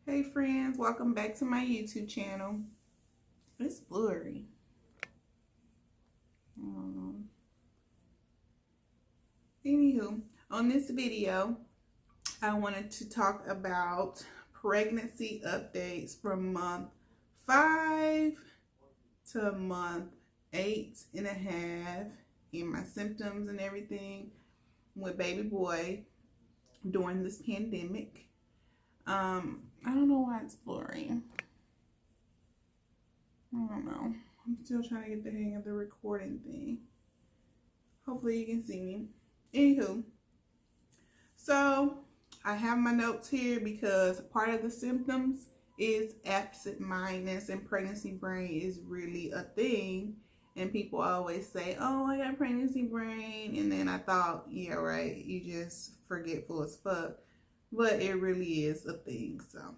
Hey friends, welcome back to my YouTube channel. It's blurry. Anywho, on this video, I wanted to talk about pregnancy updates from month 5 to month 8.5 and my symptoms and everything with baby boy during this pandemic. I don't know why it's blurry. I don't know. I'm still trying to get the hang of the recording thing. Hopefully you can see me. Anywho, so I have my notes here because part of the symptoms is absent-mindedness, and pregnancy brain is really a thing. And people always say, oh, I got pregnancy brain. And then I thought, yeah, right, you just forgetful as fuck. But it really is a thing. So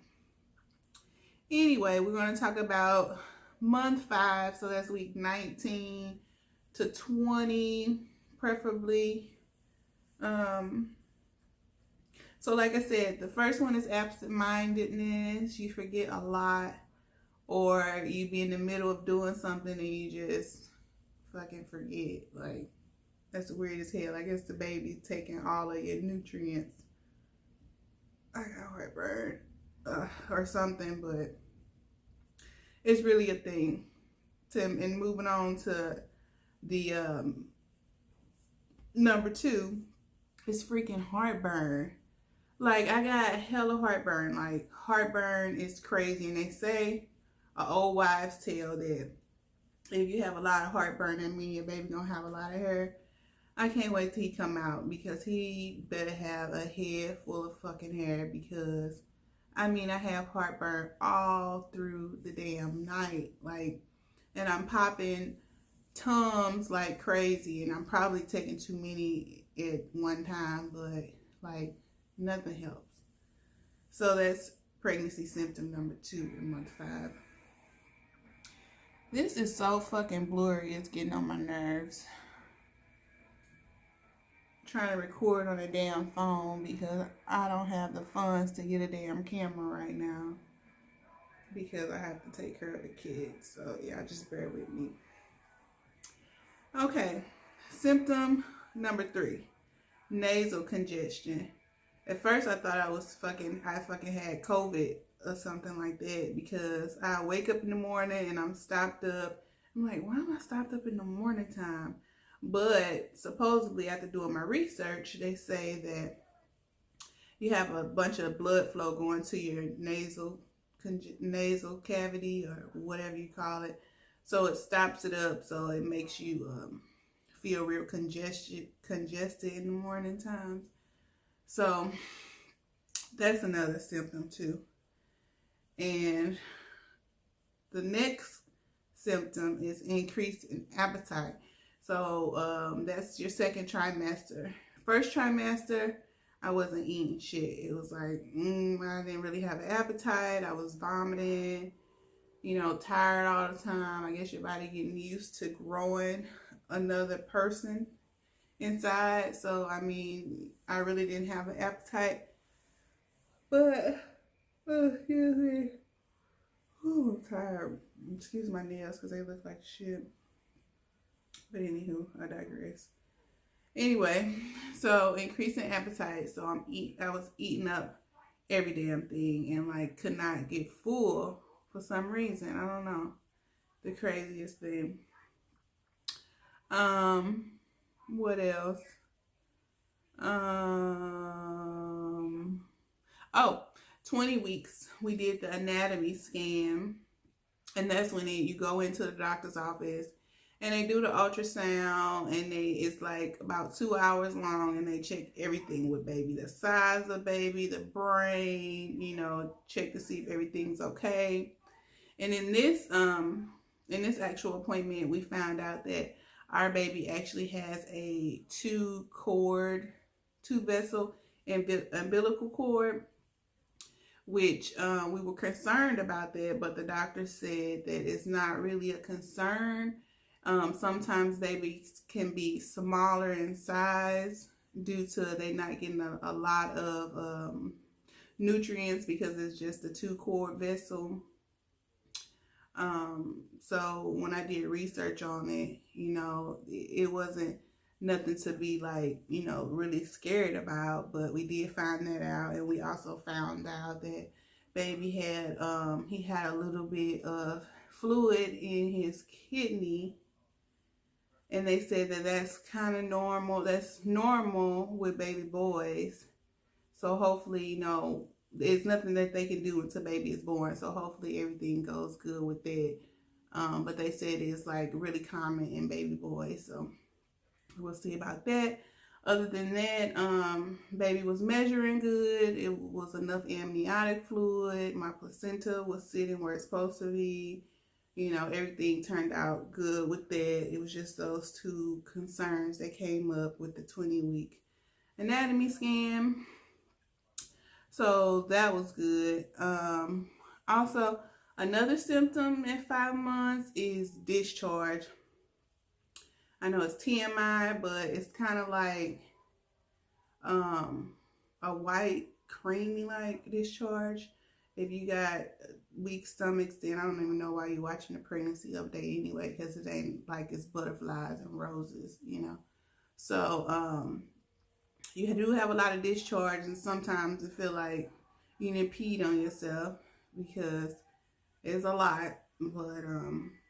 anyway, we're going to talk about month 5. So that's week 19 to 20, preferably. So like I said, the first one is absent-mindedness. You forget a lot, or you be in the middle of doing something and you just fucking forget. Like, that's weird as hell. I guess the baby's taking all of your nutrients. I got heartburn or something, but it's really a thing. And moving on to the number 2 is freaking heartburn. Like, I got hella heartburn. Like, heartburn is crazy. And they say, an old wives' tale, that if you have a lot of heartburn, that means your baby gonna have a lot of hair. I can't wait till he come out, because he better have a head full of fucking hair, because I mean, I have heartburn all through the damn night. Like, and I'm popping Tums like crazy, and I'm probably taking too many at one time, but like nothing helps. So that's pregnancy symptom number 2 in month 5. This is so fucking blurry, it's getting on my nerves. Trying to record on a damn phone because I don't have the funds to get a damn camera right now, because I have to take care of the kids. So yeah, just bear with me. Okay, symptom number 3, nasal congestion. At first I thought I fucking had COVID or something like that, because I wake up in the morning and I'm stopped up. I'm like, why am I stopped up in the morning time? But supposedly, after doing my research, they say that you have a bunch of blood flow going to your nasal cavity, or whatever you call it. So it stops it up, so it makes you feel real congested in the morning times. So that's another symptom too. And the next symptom is increase in appetite. So that's your second trimester. First trimester, I wasn't eating shit. It was like, I didn't really have an appetite. I was vomiting, tired all the time. I guess your body getting used to growing another person inside. So, I mean, I really didn't have an appetite. But, excuse me. Ooh, I'm tired. Excuse my nails because they look like shit. But anywho, I digress. Anyway, so increasing appetite. So I was eating up every damn thing, and like could not get full for some reason. I don't know. The craziest thing. What else? 20 weeks. We did the anatomy scan, and that's when you go into the doctor's office. And they do the ultrasound, and it's like about 2 hours long, and they check everything with baby. The size of baby, the brain, check to see if everything's okay. And in this actual appointment, we found out that our baby actually has a 2-vessel umbilical cord, which we were concerned about that, but the doctor said that it's not really a concern. Sometimes babies can be smaller in size due to they not getting a lot of nutrients because it's just a 2-quart vessel. So when I did research on it, you know, it wasn't nothing to be like, you know, really scared about, but we did find that out. And we also found out that baby had, he had a little bit of fluid in his kidney, and they said that that's kind of normal. That's normal with baby boys. So hopefully, you know, there's nothing that they can do until baby is born. So hopefully everything goes good with that. But they said it's like really common in baby boys. So we'll see about that. Other than that, baby was measuring good. It was enough amniotic fluid. My placenta was sitting where it's supposed to be. You know, everything turned out good with that. It was just those 2 concerns that came up with the 20-week anatomy scan. So that was good. Also, another symptom at 5 months is discharge. I know it's TMI, but it's kind of like a white, creamy like discharge. If you got weak stomachs, then I don't even know why you're watching the pregnancy update anyway, because it ain't like it's butterflies and roses, you know. So you do have a lot of discharge, and sometimes it feel like you need to pee on yourself because it's a lot. But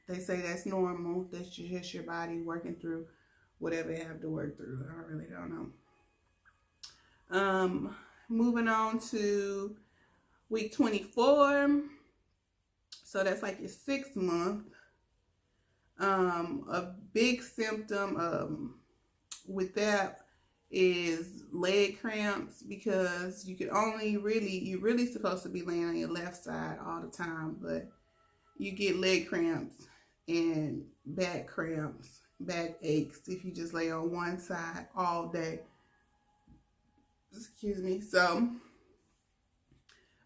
they say that's normal. That's just your body working through whatever you have to work through. I really don't know. Moving on to week 24. So that's like your 6th month. A big symptom with that is leg cramps, because you you're really supposed to be laying on your left side all the time, but you get leg cramps and back cramps, back aches if you just lay on one side all day. Excuse me. So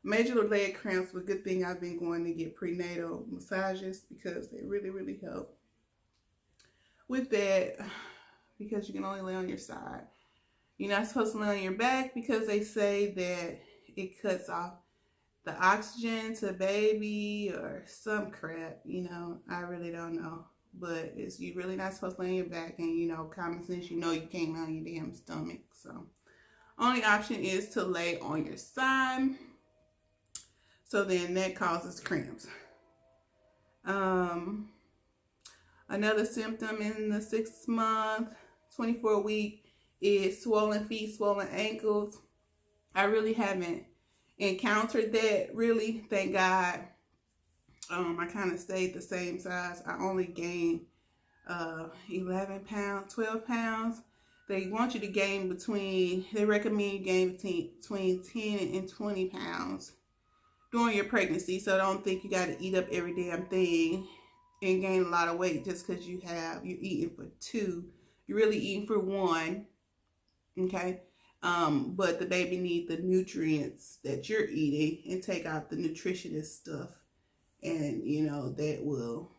major leg cramps, but good thing I've been going to get prenatal massages because they really, really help with that, because you can only lay on your side. You're not supposed to lay on your back because they say that it cuts off the oxygen to baby or some crap, you know. I really don't know. But you're really not supposed to lay on your back, and, you know, common sense, you know you can't lay on your damn stomach. So only option is to lay on your side. So then that causes cramps. Another symptom in the 6th month, 24 week, is swollen feet, swollen ankles. I really haven't encountered that, really, thank God. I kind of stayed the same size. I only gained 11 pounds, 12 pounds. They want you to gain they recommend you gain between 10 and 20 pounds during your pregnancy. So don't think you got to eat up every damn thing and gain a lot of weight just because you're eating for 2. You're really eating for 1. Okay. But the baby needs the nutrients that you're eating and take out the nutritionist stuff. And, you know, that will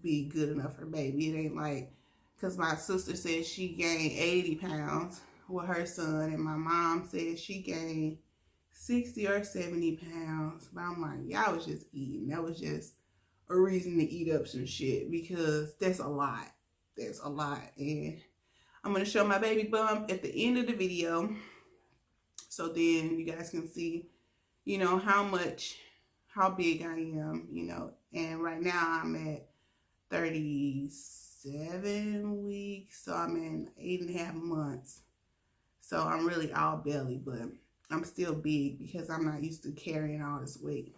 be good enough for baby. It ain't like, because my sister said she gained 80 pounds with her son, and my mom said she gained 60 or 70 pounds. But I'm like, y'all was just eating. That was just a reason to eat up some shit, because that's a lot. That's a lot. And I'm going to show my baby bump at the end of the video, so then you guys can see, you know, how big I am, you know. And right now I'm at 37 weeks, so I'm in 8.5 months. So I'm really all belly, but I'm still big because I'm not used to carrying all this weight.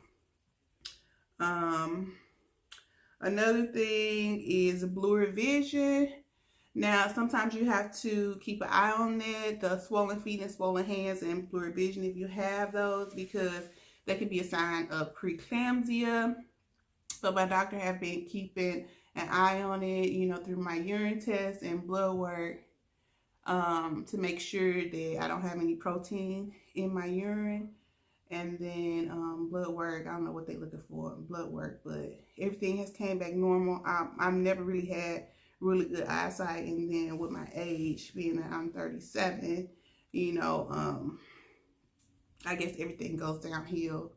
Another thing is blurry vision. Now, sometimes you have to keep an eye on that, the swollen feet and swollen hands and blurry vision if you have those, because that could be a sign of preeclampsia. So my doctor have been keeping an eye on it, you know, through my urine test and blood work, to make sure that I don't have any protein in my urine. And then blood work, I don't know what they're looking for, blood work, but everything has came back normal. I've never really had really good eyesight, and then with my age, being that I'm 37, you know, I guess everything goes downhill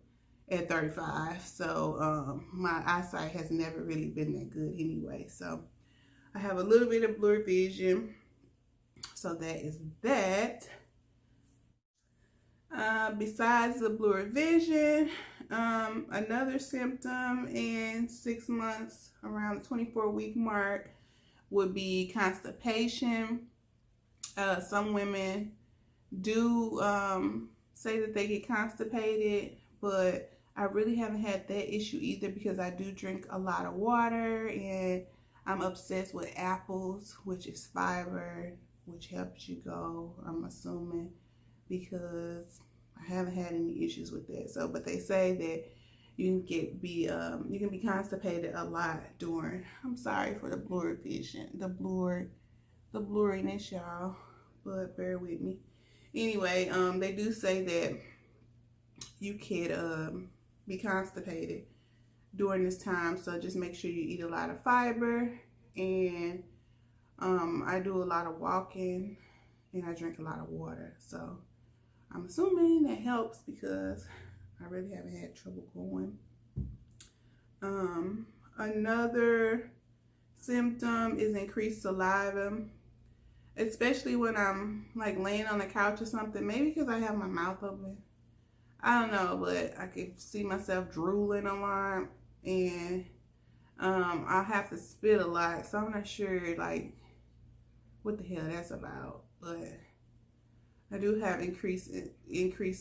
at 35. So my eyesight has never really been that good anyway. So I have a little bit of blurred vision. So that is that. Besides the blurred vision, another symptom in 6 months around the 24-week mark would be constipation. Some women do say that they get constipated, but I really haven't had that issue either because I do drink a lot of water and I'm obsessed with apples, which is fiber, which helps you go, I'm assuming, because I haven't had any issues with that. So, but they say that you can be constipated a lot during. I'm sorry for the blurred vision, the blurriness, y'all, but bear with me. Anyway, they do say that you could be constipated during this time, so just make sure you eat a lot of fiber. And I do a lot of walking and I drink a lot of water, so I'm assuming that helps because I really haven't had trouble going. Another symptom is increased saliva, especially when I'm like laying on the couch or something. Maybe because I have my mouth open, I don't know, but I can see myself drooling a lot, and I'll have to spit a lot, so I'm not sure like what the hell that's about, but I do have increased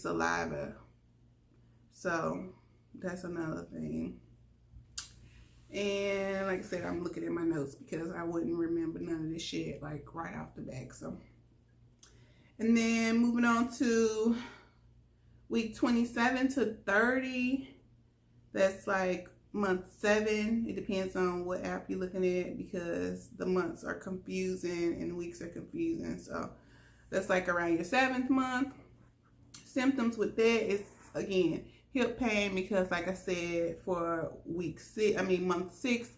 saliva, so that's another thing. And like I said, I'm looking at my notes because I wouldn't remember none of this shit like right off the back. So, and then moving on to week 27 to 30, that's like month 7. It depends on what app you're looking at because the months are confusing and the weeks are confusing. So that's like around your 7th month. Symptoms with that is, again, hip pain, because like I said, for month 6,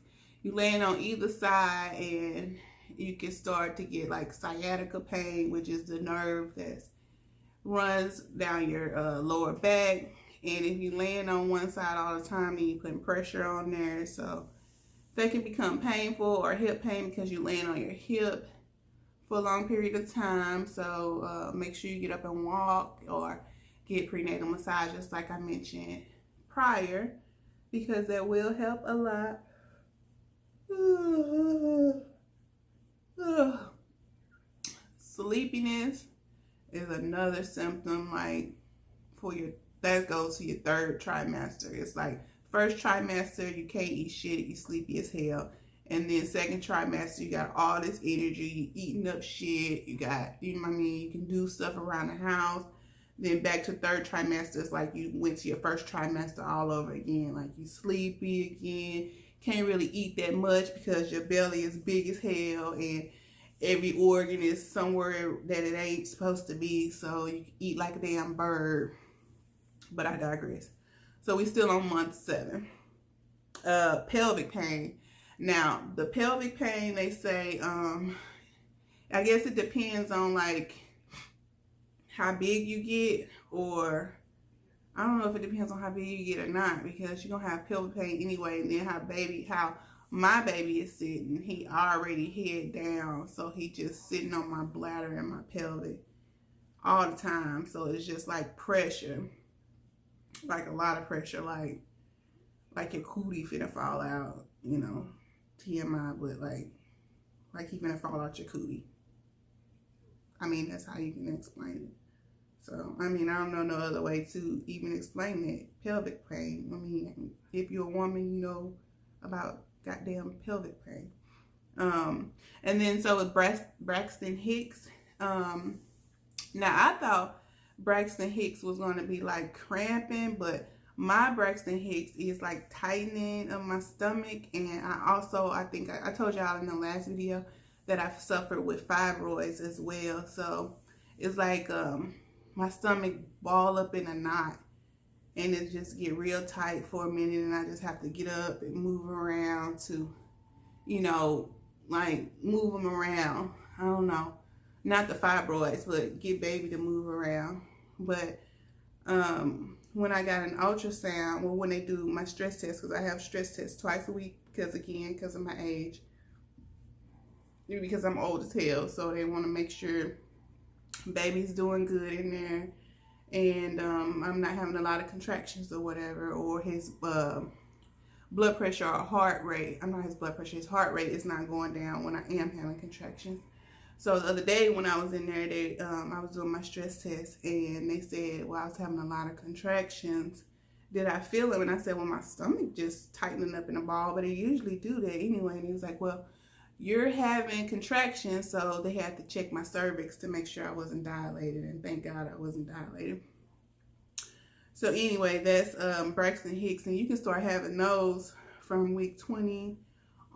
you laying on either side and you can start to get like sciatica pain, which is the nerve that runs down your lower back. And if you laying on one side all the time, then you're putting pressure on there, so that can become painful, or hip pain because you're laying on your hip for a long period of time. So make sure you get up and walk or get prenatal massages like I mentioned prior, because that will help a lot. Sleepiness is another symptom, like that goes to your 3rd trimester. It's like first trimester, you can't eat shit, you sleepy as hell. And then 2nd trimester, you got all this energy, you eating up shit, you got, you know what I mean, you can do stuff around the house. Then back to 3rd trimester, it's like you went to your 1st trimester all over again. Like you sleepy again, can't really eat that much because your belly is big as hell and every organ is somewhere that it ain't supposed to be. So you can eat like a damn bird. But I digress. So we still on month 7. Pelvic pain. Now, the pelvic pain, they say, I guess it depends on like how big you get, or I don't know if it depends on how big you get or not, because you're gonna have pelvic pain anyway. And then how my baby is sitting, he already head down, so he just sitting on my bladder and my pelvic all the time. So it's just like pressure, like a lot of pressure, like your cootie finna fall out, you know, TMI, but like he finna fall out your cootie. I mean, that's how you can explain it. So, I mean, I don't know no other way to even explain that. Pelvic pain. I mean, if you're a woman, you know about goddamn pelvic pain. And then so with Braxton Hicks. Now, I thought Braxton Hicks was going to be like cramping, but my Braxton Hicks is like tightening of my stomach. And I think I told y'all in the last video that I've suffered with fibroids as well. So it's like my stomach ball up in a knot, and it just get real tight for a minute, and I just have to get up and move around to, you know, like move them around. I don't know, not the fibroids, but get baby to move around. But when I got an ultrasound, well, when they do my stress test, because I have stress tests twice a week, because of my age, because I'm old as hell, so they want to make sure baby's doing good in there, and I'm not having a lot of contractions or whatever, or his blood pressure or heart rate. I'm not his blood pressure, his heart rate is not going down when I am having contractions. So the other day when I was in there, I was doing my stress test, and they said, well, I was having a lot of contractions. Did I feel them? And I said, well, my stomach just tightening up in a ball, but it usually do that anyway. And he was like, well, you're having contractions, so they had to check my cervix to make sure I wasn't dilated, and thank God I wasn't dilated. So anyway, that's Braxton Hicks, and you can start having those from week 20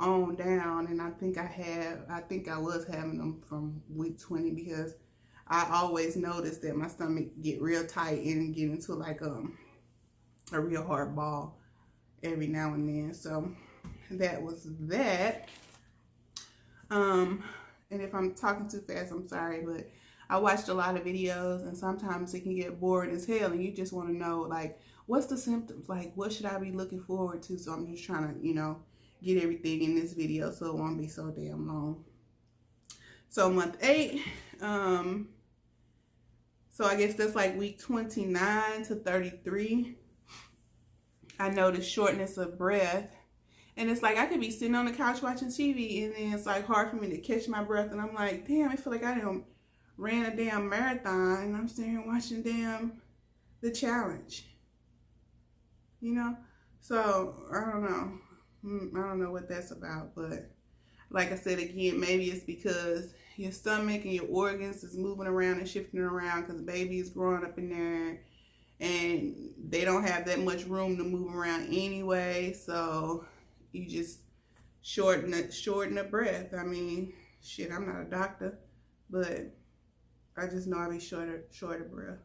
on down, and I think I was having them from week 20, because I always noticed that my stomach get real tight and get into like a real hard ball every now and then. So that was that. And if I'm talking too fast, I'm sorry, but I watched a lot of videos, and sometimes it can get bored as hell, and you just want to know, like, what's the symptoms? Like, what should I be looking forward to? So I'm just trying to, you know, get everything in this video so it won't be so damn long. So month 8, so I guess that's like week 29 to 33. I noticed shortness of breath. And it's like I could be sitting on the couch watching TV, and then it's like hard for me to catch my breath. And I'm like, damn, I feel like I done ran a damn marathon, and I'm sitting here watching the challenge. You know? So, I don't know. I don't know what that's about. But like I said again, maybe it's because your stomach and your organs is moving around and shifting around, because the baby is growing up in there, and they don't have that much room to move around anyway. So you just shorten the breath. I mean, shit, I'm not a doctor, but I just know I be shorter breath.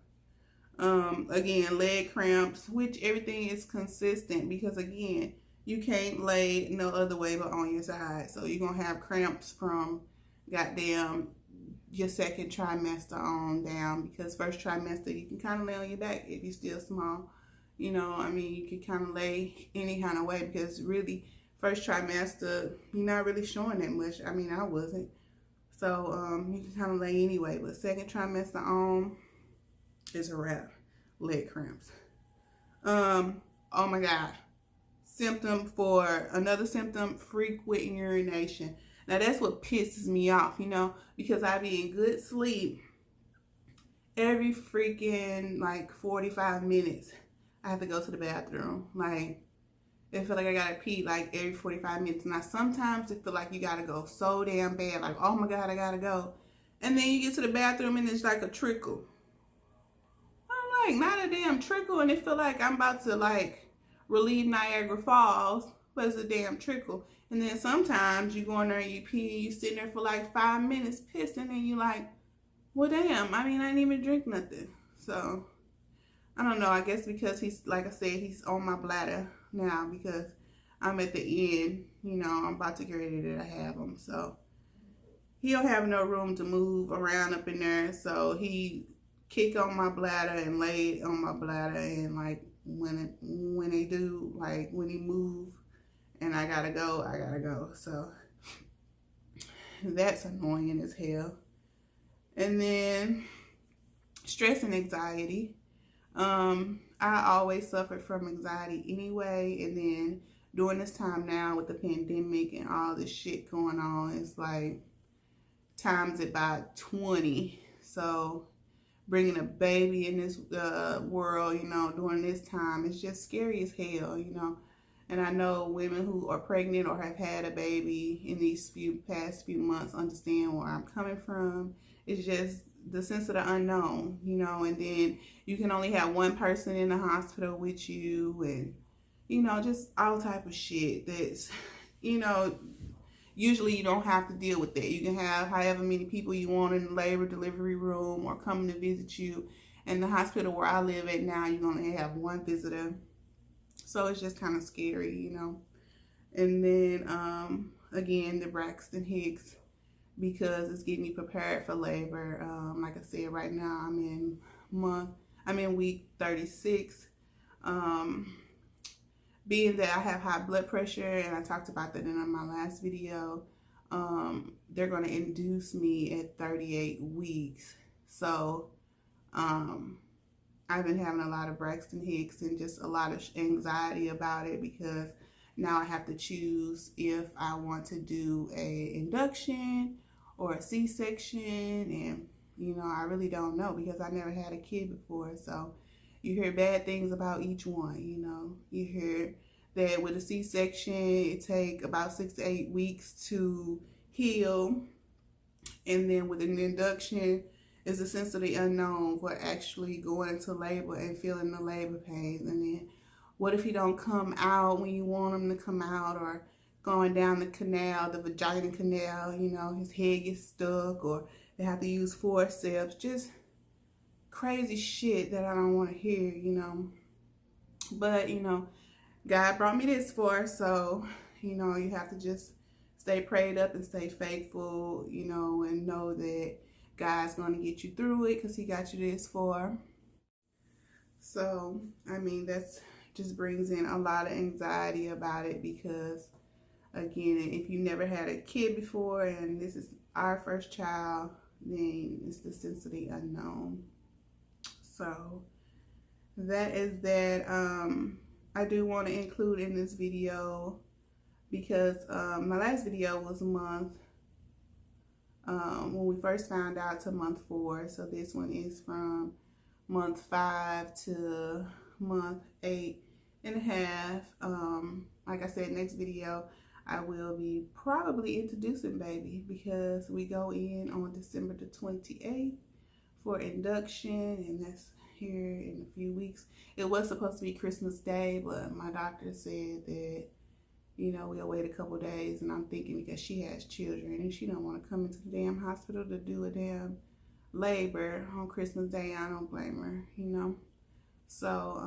Again, leg cramps, which everything is consistent, because again, you can't lay no other way but on your side. So you're gonna have cramps from goddamn your second trimester on down, because first trimester you can kind of lay on your back if you're still small. You know, I mean, you can kind of lay any kind of way, because really first trimester you're not really showing that much. I mean, I wasn't. So you can kind of lay anyway, but second trimester on is a wrap. Leg cramps. Oh my God. Another symptom, frequent urination. Now that's what pisses me off, you know, because I be in good sleep every freaking like 45 minutes. I have to go to the bathroom. Like, I feel like I gotta pee like every 45 minutes. Now sometimes it feel like you gotta go so damn bad, like, oh my God, I gotta go. And then you get to the bathroom and it's like a trickle. I'm like, not a damn trickle, and it feel like I'm about to like relieve Niagara Falls, but it's a damn trickle. And then sometimes you go in there and you pee, you sitting there for like 5 minutes pissing, and you like, well damn, I mean, I didn't even drink nothing. So I don't know, I guess because he's, like I said, he's on my bladder now, because I'm at the end, you know, I'm about to get ready to have him. So he don't have no room to move around up in there, so he kick on my bladder and lay on my bladder, and like when they do, like when he move and I gotta go. So that's annoying as hell. And then stress and anxiety. I always suffered from anxiety anyway, and then during this time now with the pandemic and all this shit going on, it's like times it by 20. So bringing a baby in this world, you know, during this time, it's just scary as hell, you know. And I know women who are pregnant or have had a baby in these past few months understand where I'm coming from. It's just the sense of the unknown, you know, and then you can only have one person in the hospital with you, and, you know, just all type of shit that's, you know, usually you don't have to deal with that. You can have however many people you want in the labor delivery room or coming to visit you. In the hospital where I live at now, you're going to have one visitor. So it's just kind of scary, you know. And then, again, the Braxton Hicks, because it's getting me prepared for labor. Like I said, right now I'm in I'm in week 36. Being that I have high blood pressure, and I talked about that in my last video, they're going to induce me at 38 weeks. So I've been having a lot of Braxton Hicks and just a lot of anxiety about it, because now I have to choose if I want to do a induction or a C-section. And, you know, I really don't know, because I never had a kid before. So you hear bad things about each one, you know. You hear that with a C-section, it takes about 6 to 8 weeks to heal. And then with an induction, it's a sense of the unknown for actually going into labor and feeling the labor pains. And then what if he don't come out when you want him to come out, or going down the canal, the vagina canal, you know, his head gets stuck, or they have to use forceps. Just crazy shit that I don't want to hear, you know. But, you know, God brought me this far, so, you know, you have to just stay prayed up and stay faithful, you know, and know that God's going to get you through it, because he got you this far. So, I mean, that's just brings in a lot of anxiety about it, because, again, if you never had a kid before and this is our first child, then it's the sense of the unknown. So, that is that. I do want to include in this video, because my last video was a month, when we first found out, to month 4. So this one is from month 5 to month 8.5. Like I said, next video I will be probably introducing baby, because we go in on December the 28th for induction, and that's here in a few weeks. It was supposed to be Christmas Day, but my doctor said that, you know, we'll wait a couple days. And I'm thinking, because she has children and she don't want to come into the damn hospital to do a damn labor on Christmas Day, I don't blame her, you know. So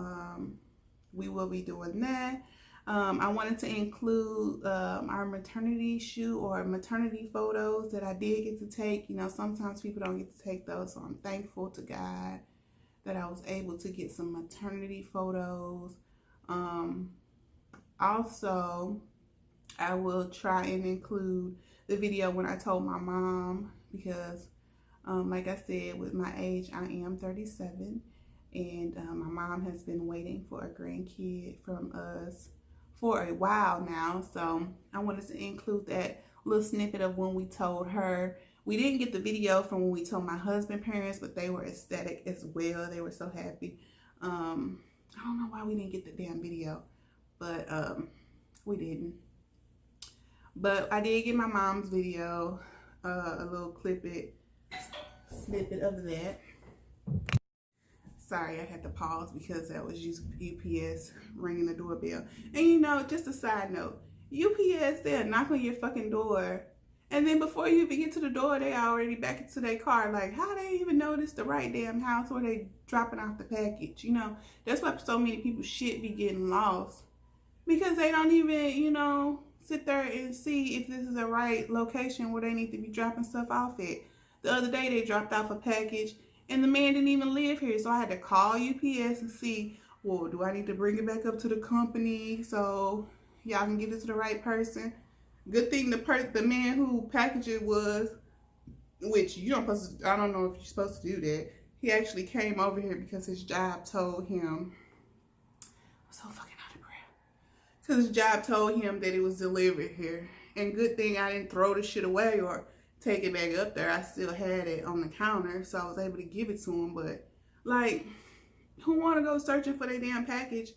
we will be doing that. I wanted to include our maternity shoot, or maternity photos that I did get to take. You know, sometimes people don't get to take those, so I'm thankful to God that I was able to get some maternity photos. Also, I will try and include the video when I told my mom, because like I said, with my age, I am 37, and my mom has been waiting for a grandkid from us for a while now. So I wanted to include that little snippet of when we told her. We didn't get the video from when we told my husband's parents, but they were ecstatic as well. They were so happy. I don't know why we didn't get the damn video, but we didn't. But I did get my mom's video, a little snippet of that. Sorry, I had to pause because that was just UPS ringing the doorbell. And you know, just a side note, UPS, they'll knock on your fucking door, and then before you even get to the door, they already back into their car. Like, how they even know this the right damn house where they dropping off the package? You know, that's why so many people shit be getting lost, because they don't even, you know, sit there and see if this is the right location where they need to be dropping stuff off at. The other day, they dropped off a package, and the man didn't even live here. So I had to call UPS and see, well, do I need to bring it back up to the company so y'all can get it to the right person? Good thing the man who packaged it was, which you don't supposed to, I don't know if you're supposed to do that. He actually came over here because his job told him, I'm so fucking out of breath. Because his job told him that it was delivered here. And good thing I didn't throw the shit away or take it back up there. I still had it on the counter, so I was able to give it to him. But, like, who want to go searching for their damn package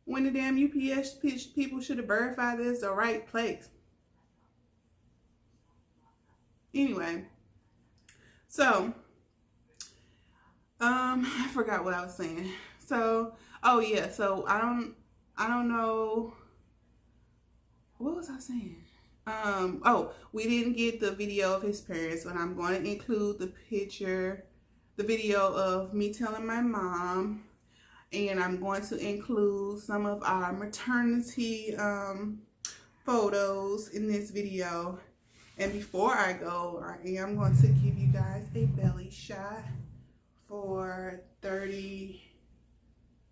when the damn UPS people should have verified this the right place? Anyway, so, I forgot what I was saying. So, oh yeah, so I don't know, what was I saying? Oh, we didn't get the video of his parents, but I'm going to include the video of me telling my mom, and I'm going to include some of our maternity photos in this video. And before I go, I am going to give you guys a belly shot for 30.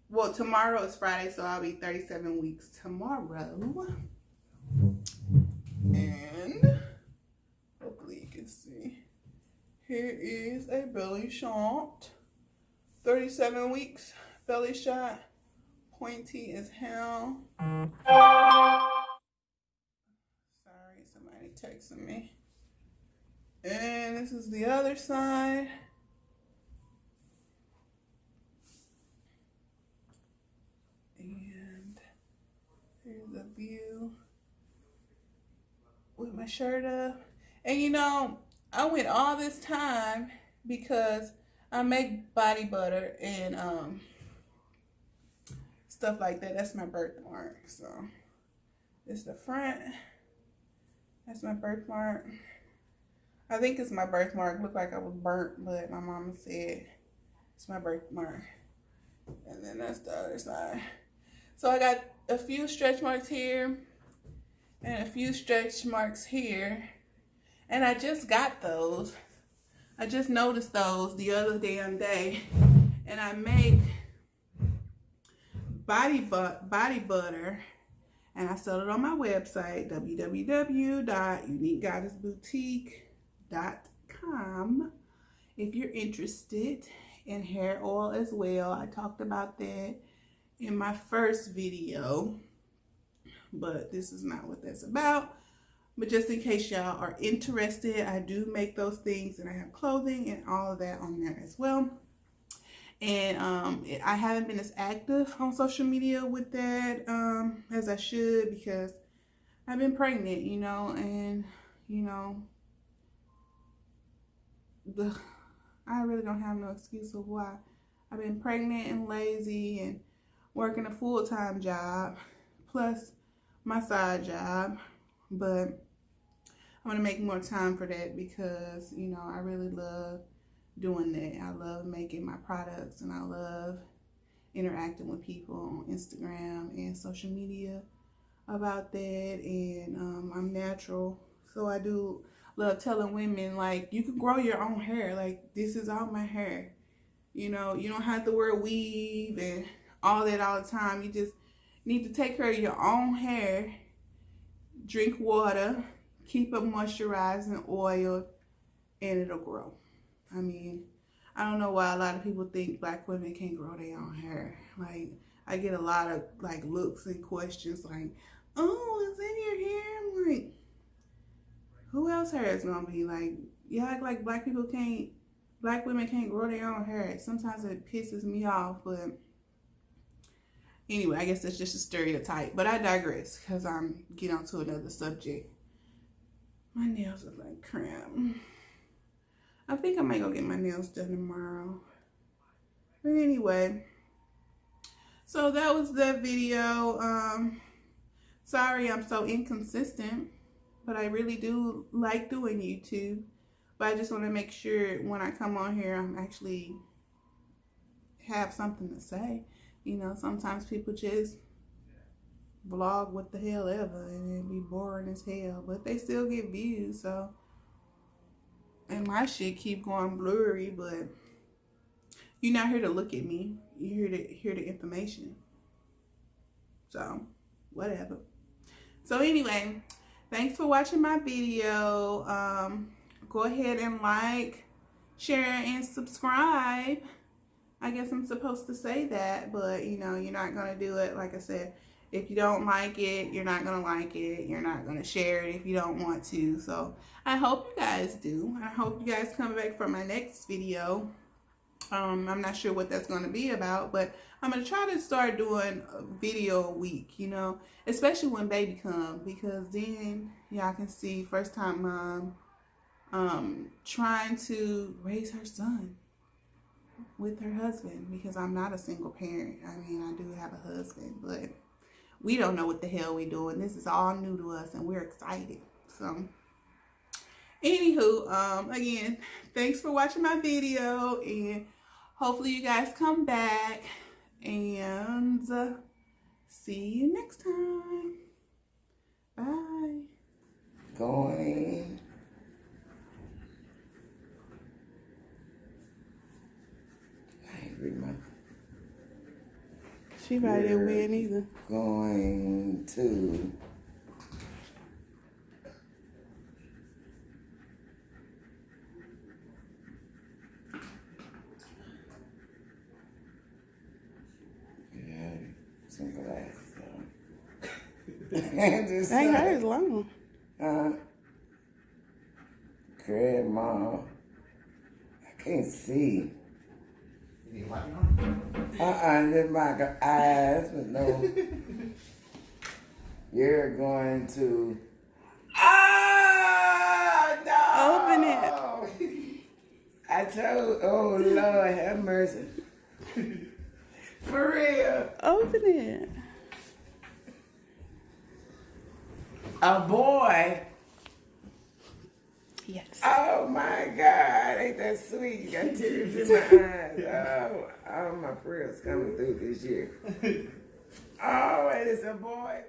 Well, tomorrow is Friday, so I'll be 37 weeks tomorrow. And hopefully you can see. Here is a belly shot. 37 weeks, belly shot. Pointy as hell. Sorry, somebody texting me. And this is the other side. And here's a view with my shirt up. And you know, I went all this time because I make body butter and stuff like that. That's my birthmark. So this is the front. That's my birthmark. I think it's my birthmark. Looked like I was burnt, but my mama said it's my birthmark. And then that's the other side. So I got a few stretch marks here and a few stretch marks here. And I just got those. I just noticed those the other damn day. And I make body butter. And I sell it on my website, www.uniquegoddessboutique.com. If you're interested in hair oil as well. I talked about that in my first video, but this is not what that's about. But just in case y'all are interested, I do make those things, and I have clothing and all of that on there as well. And I haven't been as active on social media with that as I should, because I've been pregnant, you know, and you know, I really don't have no excuse of why. I've been pregnant and lazy and working a full-time job plus my side job, but I'm gonna make more time for that because, you know, I really love doing that. I love making my products, and I love interacting with people on Instagram and social media about that. And I'm natural, so I do love telling women, like, you can grow your own hair. Like, this is all my hair, you know. You don't have to wear a weave and all that all the time. You just need to take care of your own hair, drink water, keep it moisturized and oiled, and it'll grow. I mean, I don't know why a lot of people think black women can't grow their own hair. Like, I get a lot of like looks and questions like, oh, is in your hair? I'm like, who else hair is gonna be? Like, you act like black women can't grow their own hair. Sometimes it pisses me off, but anyway, I guess that's just a stereotype. But I digress, because I'm getting on to another subject. My nails look like crap. I think I might go get my nails done tomorrow. But anyway, so that was that video. Sorry I'm so inconsistent, but I really do like doing YouTube. But I just want to make sure when I come on here, I'm actually have something to say. You know, sometimes people just vlog what the hell ever, and it'd be boring as hell, but they still get views. So, and my shit keep going blurry, but you're not here to look at me. You're here to hear the information. So, whatever. So anyway, thanks for watching my video. Go ahead and like, share, and subscribe. I guess I'm supposed to say that, but you know, you're not gonna do it. Like I said, if you don't like it, you're not gonna like it. You're not gonna share it if you don't want to. So I hope you guys do. I hope you guys come back for my next video. I'm not sure what that's gonna be about, but I'm gonna try to start doing a video a week, you know, especially when baby comes, because then y'all can see first time mom trying to raise her son with her husband, because I'm not a single parent. I mean, I do have a husband, but we don't know what the hell we're doing. This is all new to us, and we're excited. So anywho, again, thanks for watching my video, and hopefully you guys come back, and see you next time. Bye. Going. She probably didn't win either. Going to some glasses on. Just Dang, hers long. Grandma, I can't see. Just my eyes, but no. You're going to. Oh, no! Open it. I told, oh, Lord, have mercy. For real. Open it. A boy. Yes. Oh my God, ain't that sweet? You got tears in my eyes. Oh, my prayers coming through this year. Oh, it is a boy.